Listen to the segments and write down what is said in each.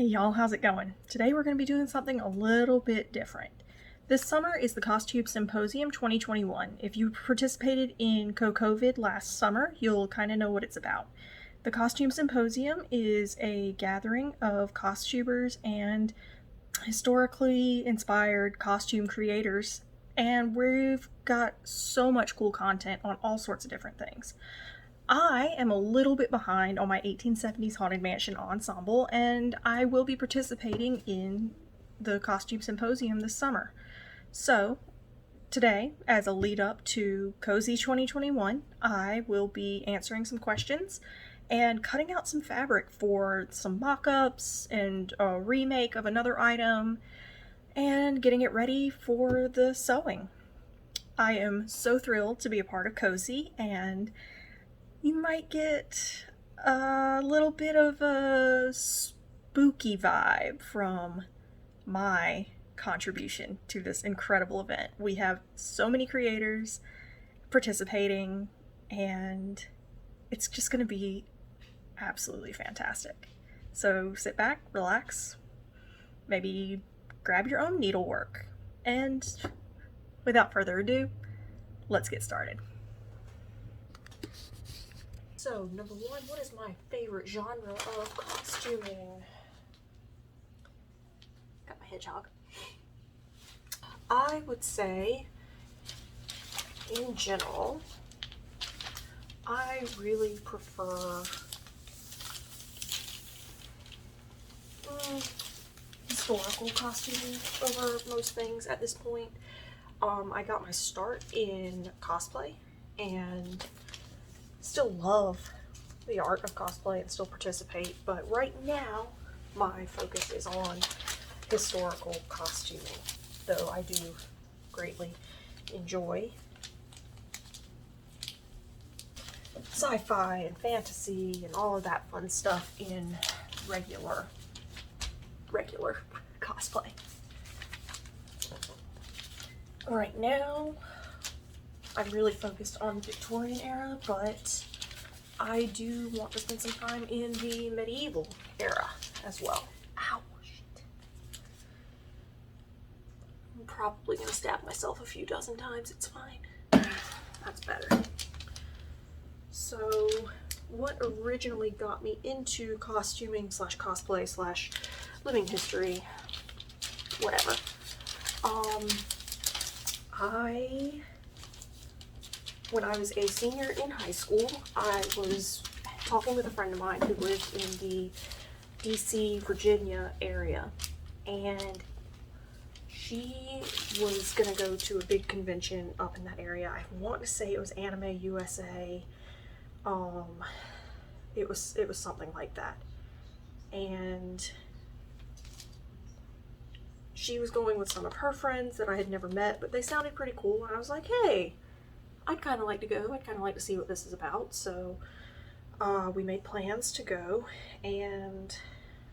Hey y'all, how's it going? Today we're going to be doing something a little bit different. This summer is the Costube Symposium 2021. If you participated in COVID last summer, you'll kind of know what it's about. The Costume Symposium is a gathering of costumers and historically inspired costume creators, and we've got so much cool content on all sorts of different things. I am a little bit behind on my 1870s Haunted Mansion ensemble, and I will be participating in the Costume Symposium this summer. So, today, as a lead up to CoSy 2021, I will be answering some questions and cutting out some fabric for some mock-ups and a remake of another item and getting it ready for the sewing. I am so thrilled to be a part of CoSy, and you might get a little bit of a spooky vibe from my contribution to this incredible event. We have so many creators participating, and it's just going to be absolutely fantastic. So sit back, relax, maybe grab your own needlework, and without further ado, let's get started. So, number one, what is my favorite genre of costuming? Got my hedgehog. I would say, in general, I really prefer historical costuming over most things at this point. I got my start in cosplay and still love the art of cosplay and still participate, but right now my focus is on historical costuming, though I do greatly enjoy sci-fi and fantasy and all of that fun stuff in regular cosplay. Right now I'm really focused on the Victorian era, but I do want to spend some time in the medieval era as well. Ow, shit. I'm probably going to stab myself a few dozen times. It's fine. That's better. So, what originally got me into costuming / cosplay / living history, whatever, when I was a senior in high school, I was talking with a friend of mine who lived in the DC, Virginia area, and she was gonna go to a big convention up in that area. I want to say it was Anime USA. It was something like that, and she was going with some of her friends that I had never met, but they sounded pretty cool, and I was like, hey, I'd kind of like to go. I'd kind of like to see what this is about. So we made plans to go, and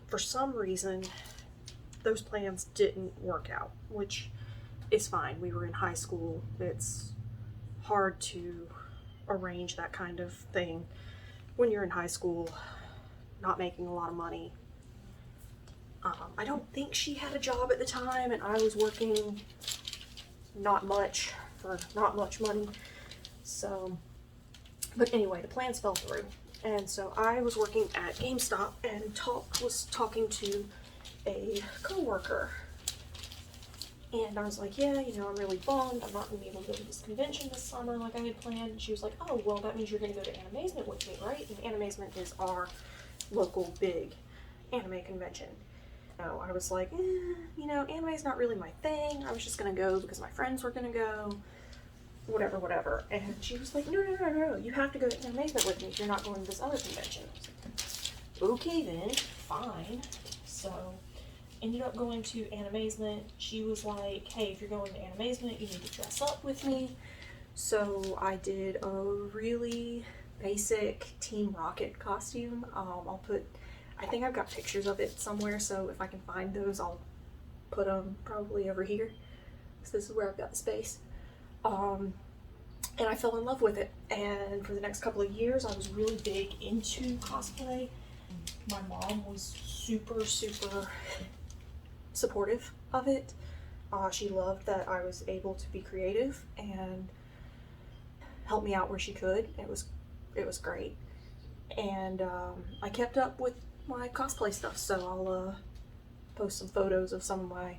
for some reason those plans didn't work out, which is fine. We were in high school. It's hard to arrange that kind of thing when you're in high school, not making a lot of money. I don't think she had a job at the time, and I was working not much for not much money. So, but anyway, the plans fell through, and so I was working at GameStop and was talking to a coworker, and I was like, yeah, I'm really bummed I'm not going to be able to go to this convention this summer like I had planned. And she was like, oh, well, that means you're going to go to Animazement with me, right? And Animazement is our local big anime convention. No, I was like, anime's not really my thing. I was just going to go because my friends were going to go. Whatever. And she was like, no, you have to go to Animazement with me if you're not going to this other convention. I was like, okay then, fine. So, ended up going to Animazement. She was like, hey, if you're going to Animazement, you need to dress up with me. So, I did a really basic Team Rocket costume. I think I've got pictures of it somewhere, so if I can find those, I'll put them probably over here. So this is where I've got the space. And I fell in love with it, and for the next couple of years I was really big into cosplay, My mom was super supportive of it. She loved that I was able to be creative and help me out where she could. It was great. And I kept up with my cosplay stuff, so I'll post some photos of some of my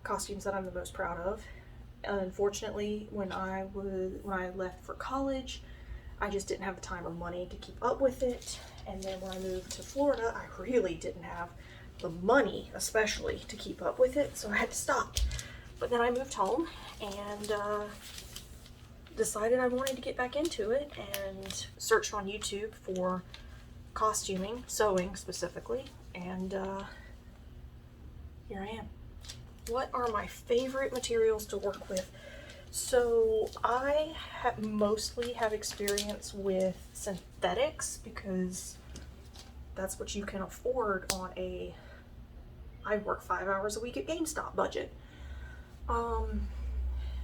costumes that I'm the most proud of. Unfortunately, when I left for college, I just didn't have the time or money to keep up with it. And then when I moved to Florida, I really didn't have the money, especially, to keep up with it, so I had to stop. But then I moved home and decided I wanted to get back into it and searched on YouTube for costuming, sewing specifically, and here I am. What are my favorite materials to work with? So I mostly have experience with synthetics because that's what you can afford on I work 5 hours a week at GameStop budget.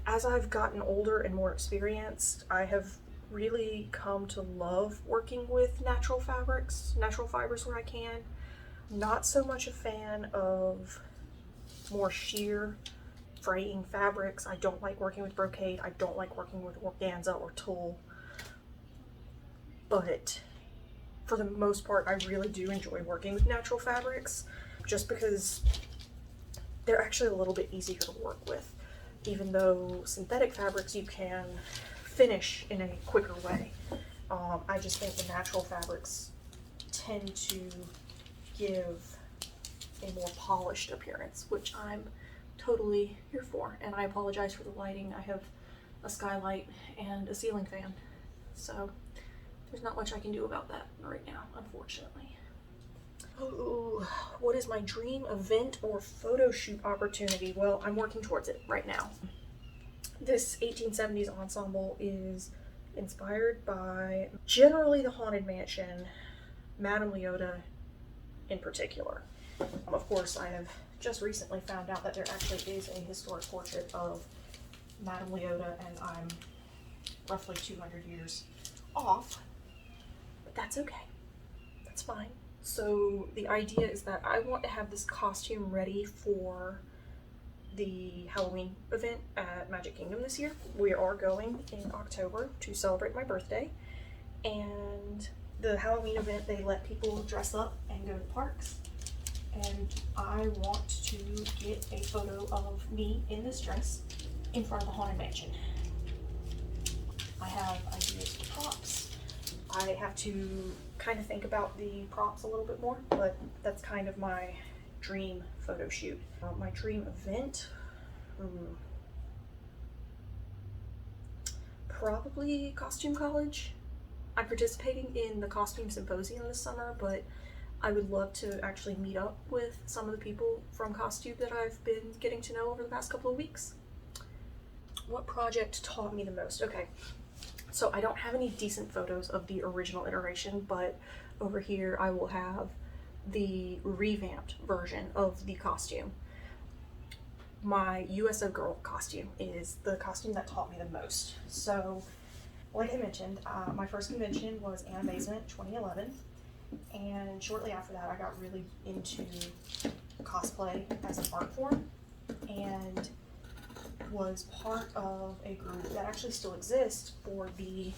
As I've gotten older and more experienced, I have really come to love working with natural fibers where I can. Not so much a fan of more sheer fraying fabrics. I don't like working with brocade. I don't like working with organza or tulle. But for the most part, I really do enjoy working with natural fabrics just because they're actually a little bit easier to work with. Even though synthetic fabrics you can finish in a quicker way. I just think the natural fabrics tend to give a more polished appearance, which I'm totally here for. And I apologize for the lighting. I have a skylight and a ceiling fan, so there's not much I can do about that right now, unfortunately. Oh, what is my dream event or photo shoot opportunity? Well, I'm working towards it right now. This 1870s ensemble is inspired by generally the Haunted Mansion, Madame Leota in particular. Of course, I have just recently found out that there actually is a historic portrait of Madame Leota, and I'm roughly 200 years off, but that's okay. That's fine. So the idea is that I want to have this costume ready for the Halloween event at Magic Kingdom this year. We are going in October to celebrate my birthday, and the Halloween event, they let people dress up and go to parks, and I want to get a photo of me in this dress in front of the Haunted Mansion. I have ideas for props. I have to kind of think about the props a little bit more, but that's kind of my dream photo shoot. My dream event, probably Costume College. I'm participating in the Costume Symposium this summer, but I would love to actually meet up with some of the people from Costube that I've been getting to know over the past couple of weeks. What project taught me the most? Okay. So I don't have any decent photos of the original iteration, but over here I will have the revamped version of the costume. My USO Girl costume is the costume that taught me the most. So, like I mentioned, my first convention was Animazement 2011, and shortly after that I got really into cosplay as an art form, and was part of a group that actually still exists for the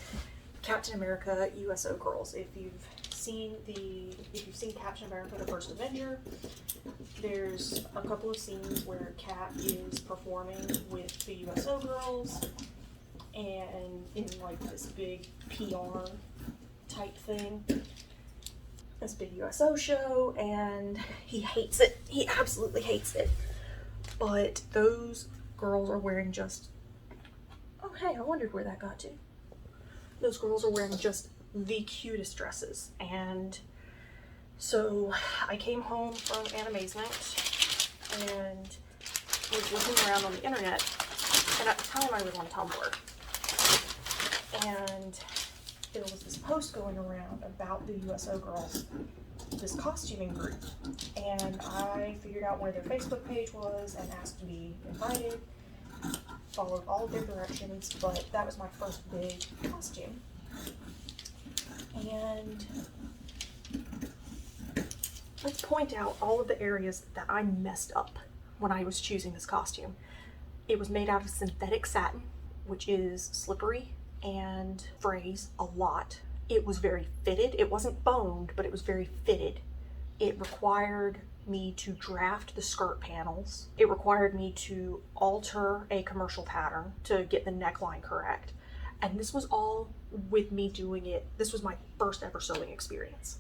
Captain America USO Girls. If you've seen Captain America: The First Avenger, there's a couple of scenes where Cap is performing with the USO Girls and in like this big PR type thing, this big USO show, and he hates it. He absolutely hates it. But those girls are wearing just, oh hey, I wondered where that got to. Those girls are wearing just the cutest dresses, and so I came home from Animazement and was looking around on the internet, and at the time I was on Tumblr, and there was this post going around about the USO Girls, this costuming group, and I figured out where their Facebook page was and asked to be invited, followed all of their directions, but that was my first big costume. And let's point out all of the areas that I messed up when I was choosing this costume. It was made out of synthetic satin, which is slippery and frays a lot. It was very fitted. It wasn't boned, but it was very fitted. It required me to draft the skirt panels. It required me to alter a commercial pattern to get the neckline correct. And this was all with me doing it. This was my first ever sewing experience.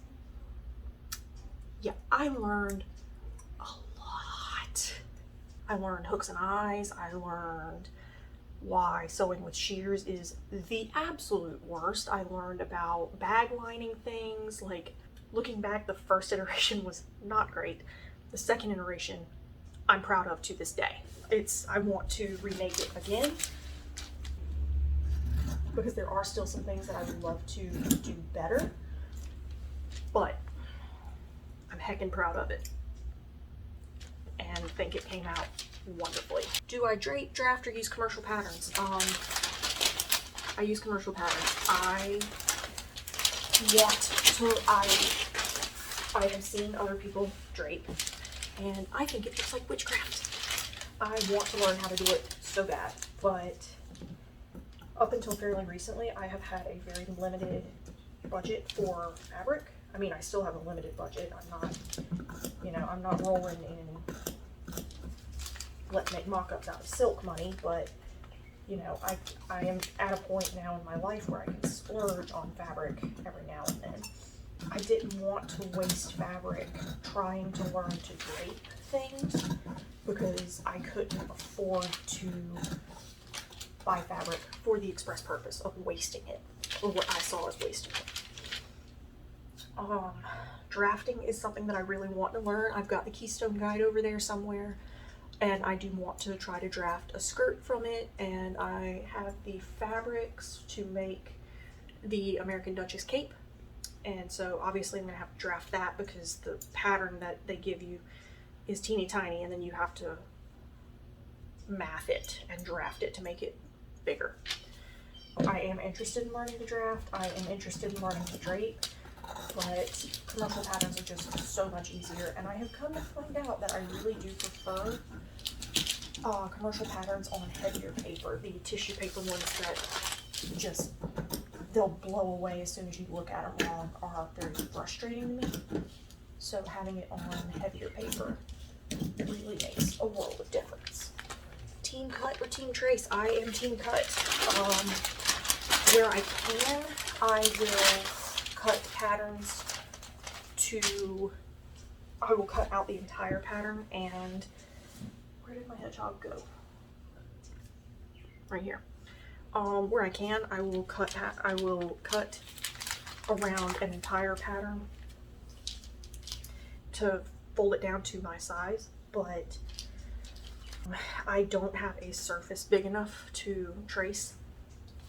Yeah, I learned a lot. I learned hooks and eyes. I learned why sewing with shears is the absolute worst. I learned about bag lining things. Like, looking back, the first iteration was not great. The second iteration, I'm proud of to this day. I want to remake it again because there are still some things that I would love to do better, but I'm heckin' proud of it and think it came out wonderfully. Do I drape, draft, or use commercial patterns? I use commercial patterns. I have seen other people drape, and I think it looks like witchcraft. I want to learn how to do it so bad, but up until fairly recently, I have had a very limited budget for fabric. I mean, I still have a limited budget. I'm not rolling in let's make mock-ups out of silk money, but I am at a point now in my life where I can splurge on fabric every now and then. I didn't want to waste fabric trying to learn to drape things because I couldn't afford to buy fabric for the express purpose of wasting it, or what I saw as wasting it. Drafting is something that I really want to learn. I've got the Keystone Guide over there somewhere, and I do want to try to draft a skirt from it, and I have the fabrics to make the American Duchess cape, and so obviously I'm going to have to draft that because the pattern that they give you is teeny tiny, and then you have to math it and draft it to make it bigger. I am interested in learning to draft. I am interested in learning to drape, but commercial patterns are just so much easier, and I have come to find out that I really do prefer commercial patterns on heavier paper. The tissue paper ones that they'll blow away as soon as you look at them wrong are very frustrating to me. So having it on heavier paper really makes a world of difference. Team cut or team trace? I am team cut. Where I can, I will cut patterns I will cut out the entire pattern, and where did my hedgehog go? Right here. Where I can, I will cut around an entire pattern to fold it down to my size, but I don't have a surface big enough to trace,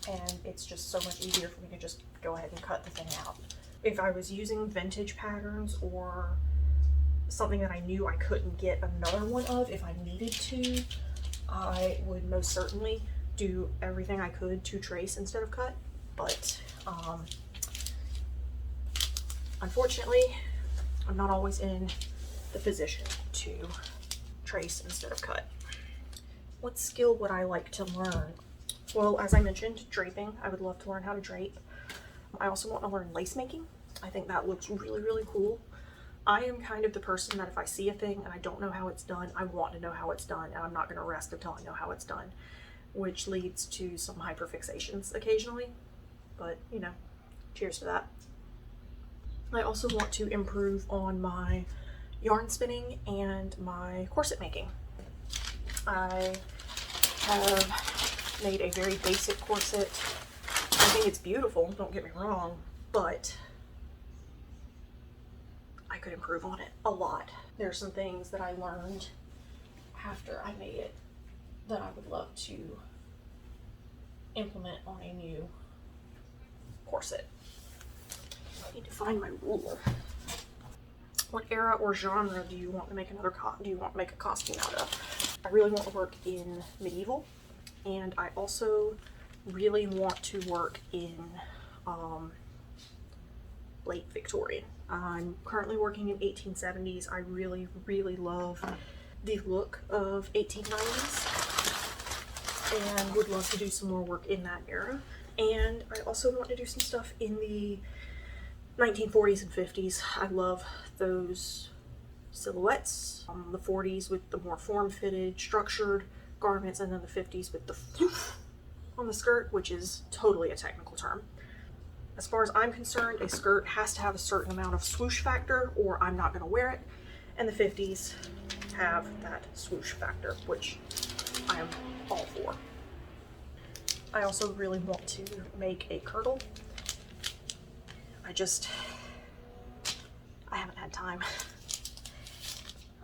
and it's just so much easier for me to just go ahead and cut the thing out. If I was using vintage patterns or something that I knew I couldn't get another one of if I needed to, I would most certainly do everything I could to trace instead of cut, but unfortunately I'm not always in the position to trace instead of cut. What skill would I like to learn? Well, as I mentioned, draping. I would love to learn how to drape. I also want to learn lace making. I think that looks really, really cool. I am kind of the person that if I see a thing and I don't know how it's done, I want to know how it's done, and I'm not going to rest until I know how it's done, which leads to some hyperfixations occasionally, but cheers to that. I also want to improve on my yarn spinning and my corset making. I have made a very basic corset. I think it's beautiful, don't get me wrong, but I could improve on it a lot. There are some things that I learned after I made it that I would love to implement on a new corset. I need to find my ruler. What era or genre do you want to make make a costume out of? I really want to work in medieval, and I also really want to work in late Victorian. I'm currently working in 1870s. I really, really love the look of 1890s and would love to do some more work in that era. And I also want to do some stuff in the 1940s and 50s. I love those silhouettes. The 40s with the more form-fitted, structured garments, and then the 50s with the floof on the skirt, which is totally a technical term. As far as I'm concerned, a skirt has to have a certain amount of swoosh factor or I'm not going to wear it. And the 50s have that swoosh factor, which I am all for. I also really want to make a kirtle. I haven't had time.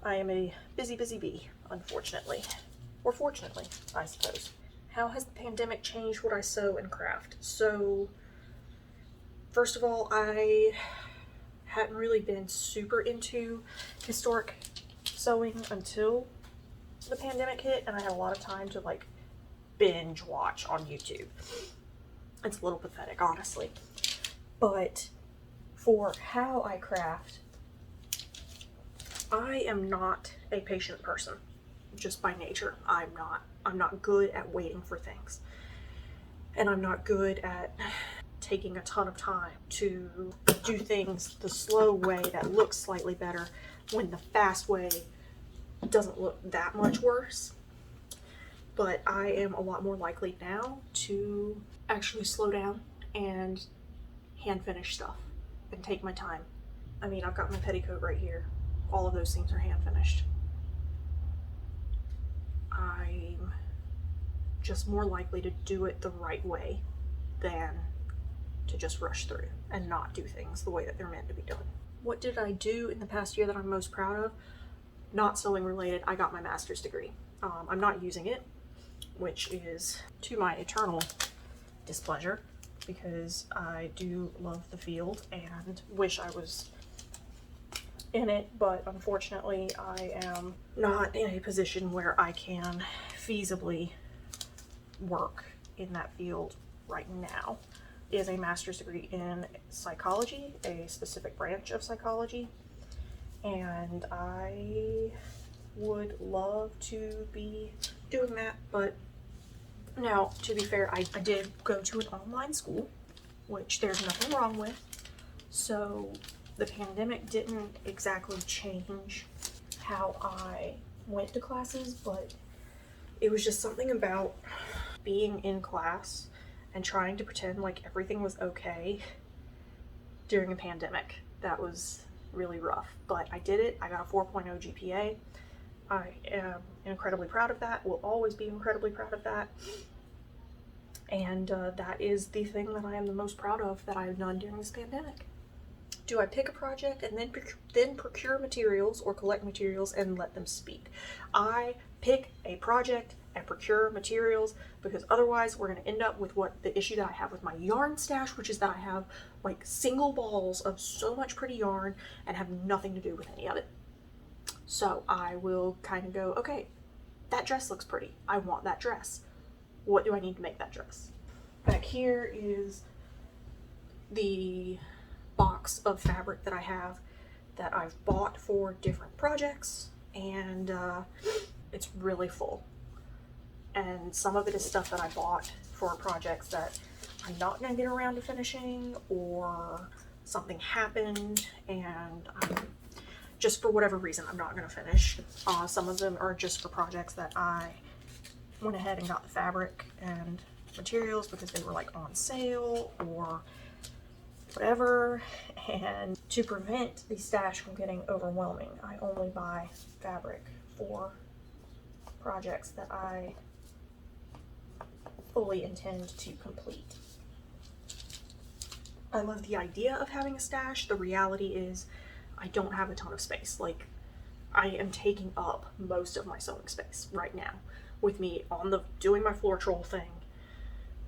I am a busy, busy bee, unfortunately. Or fortunately, I suppose. How has the pandemic changed what I sew and craft? So, first of all, I hadn't really been super into historic sewing until the pandemic hit, and I had a lot of time to like binge watch on YouTube. It's a little pathetic, honestly. But for how I craft, I am not a patient person, just by nature. I'm not good at waiting for things. And I'm not good at taking a ton of time to do things the slow way that looks slightly better when the fast way doesn't look that much worse. But I am a lot more likely now to actually slow down and hand finish stuff and take my time. I mean, I've got my petticoat right here. All of those things are hand finished. I'm just more likely to do it the right way than to just rush through and not do things the way that they're meant to be done. What did I do in the past year that I'm most proud of? Not sewing related. I got my master's degree. I'm not using it, which is to my eternal displeasure, because I do love the field and wish I was in it, but unfortunately I am not in a position where I can feasibly work in that field right now. It is a master's degree in psychology, a specific branch of psychology, and I would love to be doing that. But now, to be fair, I did go to an online school, which there's nothing wrong with. So the pandemic didn't exactly change how I went to classes, but it was just something about being in class and trying to pretend like everything was okay during a pandemic. That was really rough, but I did it. I got a 4.0 GPA. I am incredibly proud of that, will always be incredibly proud of that. And that is the thing that I am the most proud of that I have done during this pandemic. Do I pick a project and then procure materials or collect materials and let them speak? I pick a project and procure materials because otherwise we're going to end up with what the issue that I have with my yarn stash, which is that I have like single balls of so much pretty yarn and have nothing to do with any of it. So I will kind of go, okay, that dress looks pretty. I want that dress. What do I need to make that dress? Back here is the box of fabric that I have that I've bought for different projects, and it's really full. And some of it is stuff that I bought for projects that I'm not going to get around to finishing, or something happened and just for whatever reason I'm not going to finish. Some of them are just for projects that I went ahead and got the fabric and materials because they were like on sale or whatever. And to prevent the stash from getting overwhelming, I only buy fabric for projects that I fully intend to complete. I love the idea of having a stash. The reality is I don't have a ton of space. Like, I am taking up most of my sewing space right now with me doing my floor troll thing.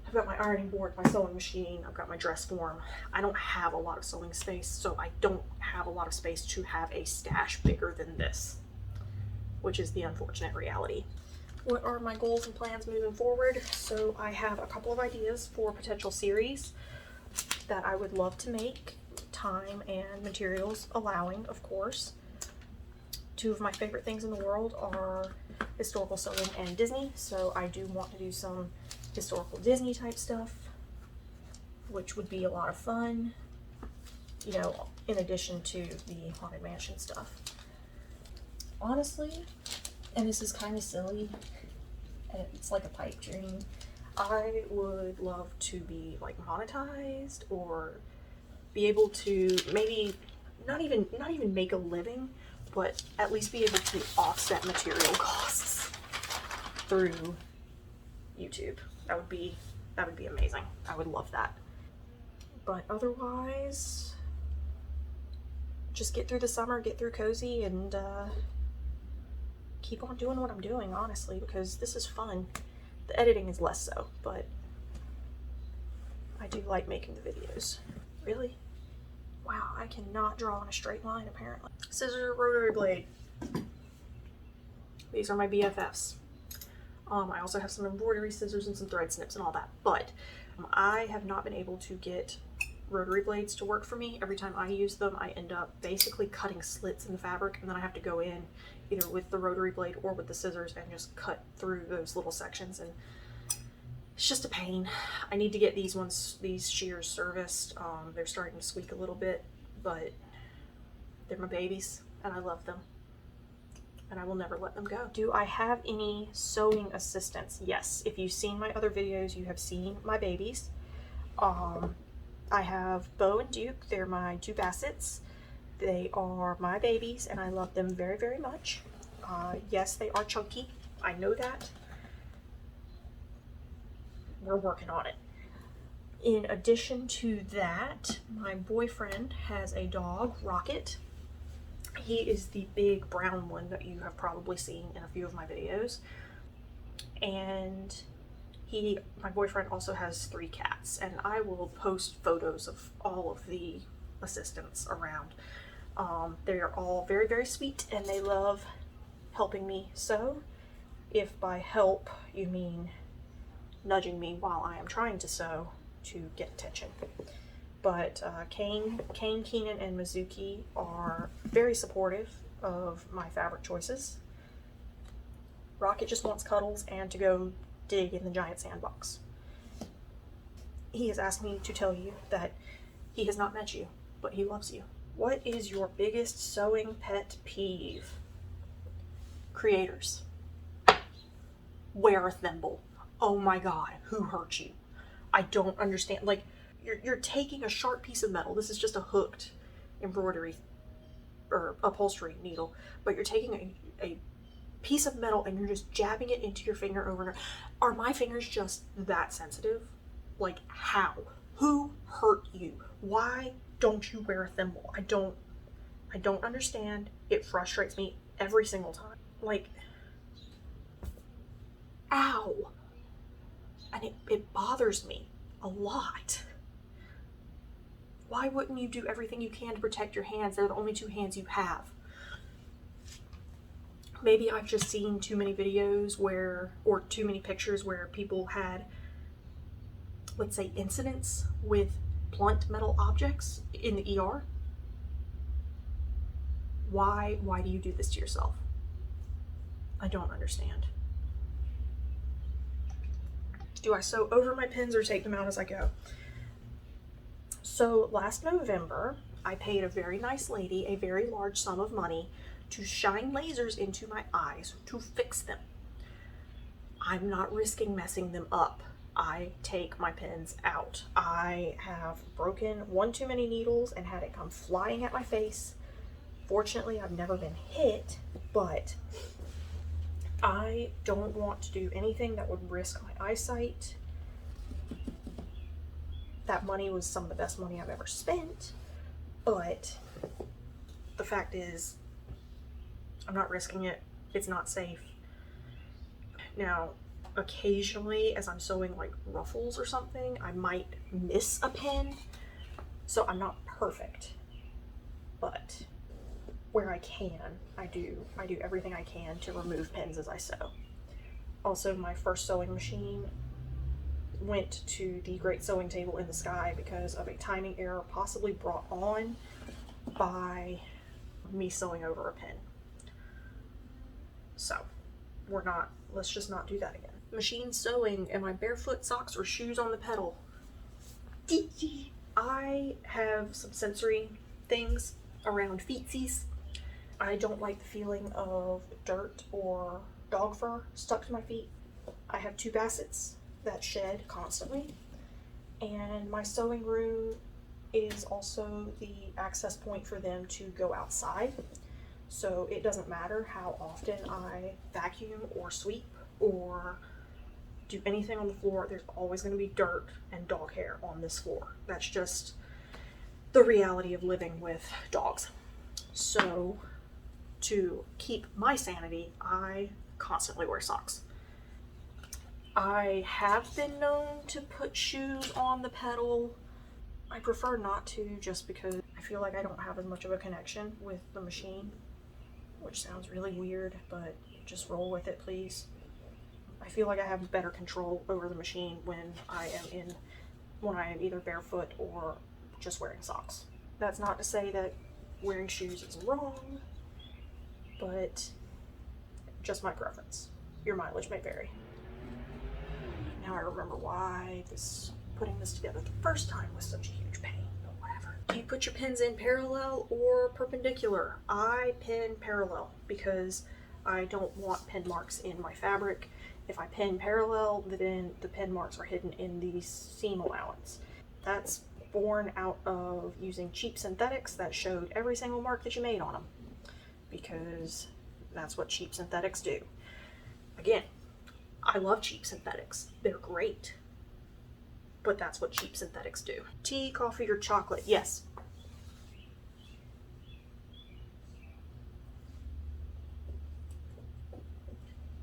I've got my ironing board, my sewing machine, I've got my dress form. I don't have a lot of sewing space, so I don't have a lot of space to have a stash bigger than this, which is the unfortunate reality. What are my goals and plans moving forward? So I have a couple of ideas for potential series that I would love to make time and materials allowing, of course. Two of my favorite things in the world are historical sewing and Disney, so I do want to do some historical Disney type stuff, which would be a lot of fun, you know, in addition to the Haunted Mansion stuff. Honestly, and this is kind of silly, and it's like a pipe dream, I would love to be like monetized, or be able to maybe not even make a living, but at least be able to offset material costs through YouTube. That would be amazing. I would love that. But otherwise, just get through the summer, get through CoSy, and keep on doing what I'm doing, honestly, because this is fun. The editing is less so, but I do like making the videos. Really? Wow, I cannot draw in a straight line, apparently. Scissors or rotary blade. These are my BFFs. I also have some embroidery scissors and some thread snips and all that, but I have not been able to get rotary blades to work for me. Every time I use them, I end up basically cutting slits in the fabric, and then I have to go in either with the rotary blade or with the scissors and just cut through those little sections, and it's just a pain. I need to get these shears serviced. They're starting to squeak a little bit, but they're my babies and I love them, and I will never let them go. Do I have any sewing assistants? Yes. If you've seen my other videos, you have seen my babies. I have Bo and Duke. They're my two Bassets. They are my babies and I love them very, very much. Yes, they are chunky. I know that. We're working on it. In addition to that, my boyfriend has a dog, Rocket. He is the big brown one that you have probably seen in a few of my videos. And my boyfriend also has 3 cats, and I will post photos of all of the assistants around. They are all very, very sweet, and they love helping me sew. If by help you mean nudging me while I am trying to sew to get attention. But Kane, Keenan, and Mizuki are very supportive of my fabric choices. Rocket just wants cuddles and to go dig in the giant sandbox. He has asked me to tell you that he has not met you, but he loves you. What is your biggest sewing pet peeve? Creators. Wear a thimble. Oh my god, who hurt you? I don't understand. Like, you're taking a sharp piece of metal. This is just a hooked embroidery or upholstery needle, but you're taking a piece of metal and you're just jabbing it into your finger over and over. Are my fingers just that sensitive? Like, how? Who hurt you? Why don't you wear a thimble? I don't understand. It frustrates me every single time. Like, ow. And it bothers me a lot. Why wouldn't you do everything you can to protect your hands? They're the only 2 hands you have. Maybe I've just seen too many videos or too many pictures where people had, let's say, incidents with blunt metal objects in the ER. Why do you do this to yourself? I don't understand. Do I sew over my pins or take them out as I go? So last November, I paid a very nice lady a very large sum of money to shine lasers into my eyes to fix them. I'm not risking messing them up. I take my pins out. I have broken 1 too many needles and had it come flying at my face. Fortunately, I've never been hit, but I don't want to do anything that would risk my eyesight. That money was some of the best money I've ever spent, but the fact is, I'm not risking it. It's not safe. Now, occasionally, as I'm sewing like ruffles or something, I might miss a pin, so I'm not perfect, but where I can, I do everything I can to remove pins as I sew. Also, my first sewing machine went to the great sewing table in the sky because of a timing error possibly brought on by me sewing over a pin. So let's just not do that again. Machine sewing, am I barefoot, socks, or shoes on the pedal? I have some sensory things around feetsies. I don't like the feeling of dirt or dog fur stuck to my feet. I have 2 bassets that shed constantly, and my sewing room is also the access point for them to go outside. So it doesn't matter how often I vacuum or sweep or do anything on the floor, there's always going to be dirt and dog hair on this floor. That's just the reality of living with dogs. So to keep my sanity, I constantly wear socks. I have been known to put shoes on the pedal. I prefer not to, just because I feel like I don't have as much of a connection with the machine, which sounds really weird, but just roll with it, please. I feel like I have better control over the machine when I am either barefoot or just wearing socks. That's not to say that wearing shoes is wrong, but just my preference. Your mileage may vary. Now I remember why putting this together the first time was such a huge pain, but whatever. Do you put your pins in parallel or perpendicular? I pin parallel because I don't want pin marks in my fabric. If I pin parallel, then the pin marks are hidden in the seam allowance. That's born out of using cheap synthetics that showed every single mark that you made on them, because that's what cheap synthetics do. Again, I love cheap synthetics. They're great. But that's what cheap synthetics do. Tea, coffee, or chocolate? Yes.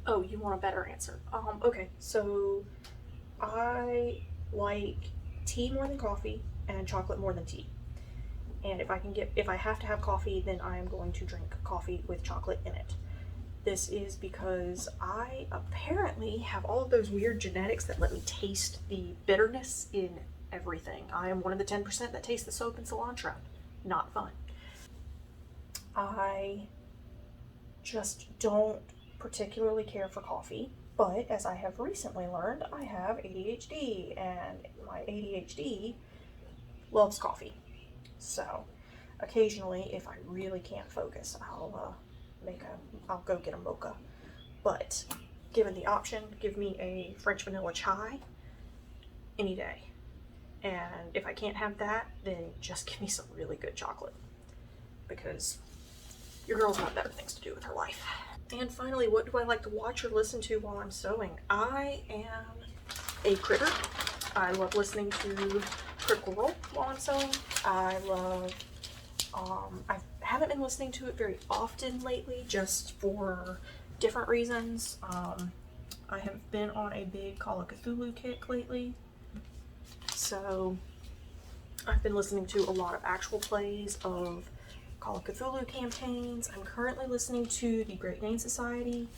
Oh, you want a better answer. Okay, so I like tea more than coffee and chocolate more than tea. And if I have to have coffee, then I am going to drink coffee with chocolate in it. This is because I apparently have all of those weird genetics that let me taste the bitterness in everything. I am one of the 10% that taste the soap and cilantro. Not fun. I just don't particularly care for coffee, but as I have recently learned, I have ADHD, and my ADHD loves coffee. So occasionally, if I really can't focus, I'll go get a mocha. But given the option, give me a French vanilla chai any day. And if I can't have that, then just give me some really good chocolate, because your girl's got better things to do with her life. And finally, what do I like to watch or listen to while I'm sewing? I am a critter. I love listening to Critical Role while I'm sewing. I haven't been listening to it very often lately, just for different reasons. I have been on a big Call of Cthulhu kick lately, so I've been listening to a lot of actual plays of Call of Cthulhu campaigns. I'm currently listening to the Great Dane Society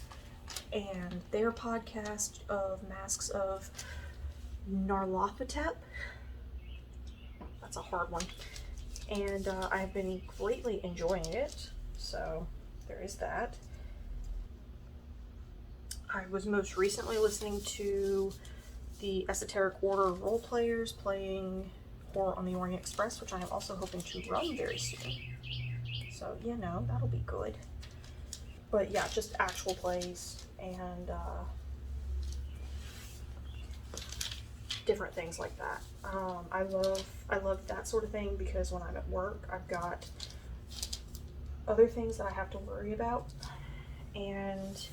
and their podcast of Masks of Nyarlathotep. That's a hard one. And I've been greatly enjoying it, so there is that. I was most recently listening to the Esoteric Order role players playing Horror on the Orient Express, which I am also hoping to run very soon. So, that'll be good. But yeah, just actual plays and different things like that. I love that sort of thing, because when I'm at work, I've got other things that I have to worry about, and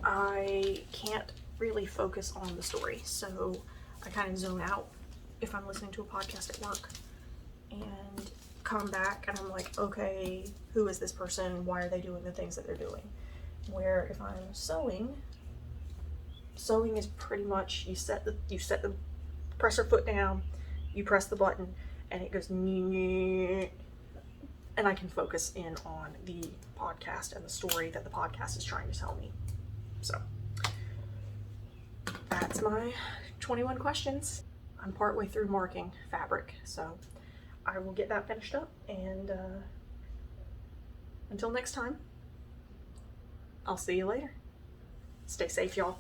I can't really focus on the story, so I kind of zone out if I'm listening to a podcast at work, and come back and I'm like, okay, who is this person? Why are they doing the things that they're doing? Where if I'm sewing is pretty much you set the presser foot down, you press the button, and it goes and I can focus in on the podcast and the story that the podcast is trying to tell me. So that that's my 21 questions. I'm partway through marking fabric, so I will get that finished up, and until next time, I'll see you later. Stay safe, y'all.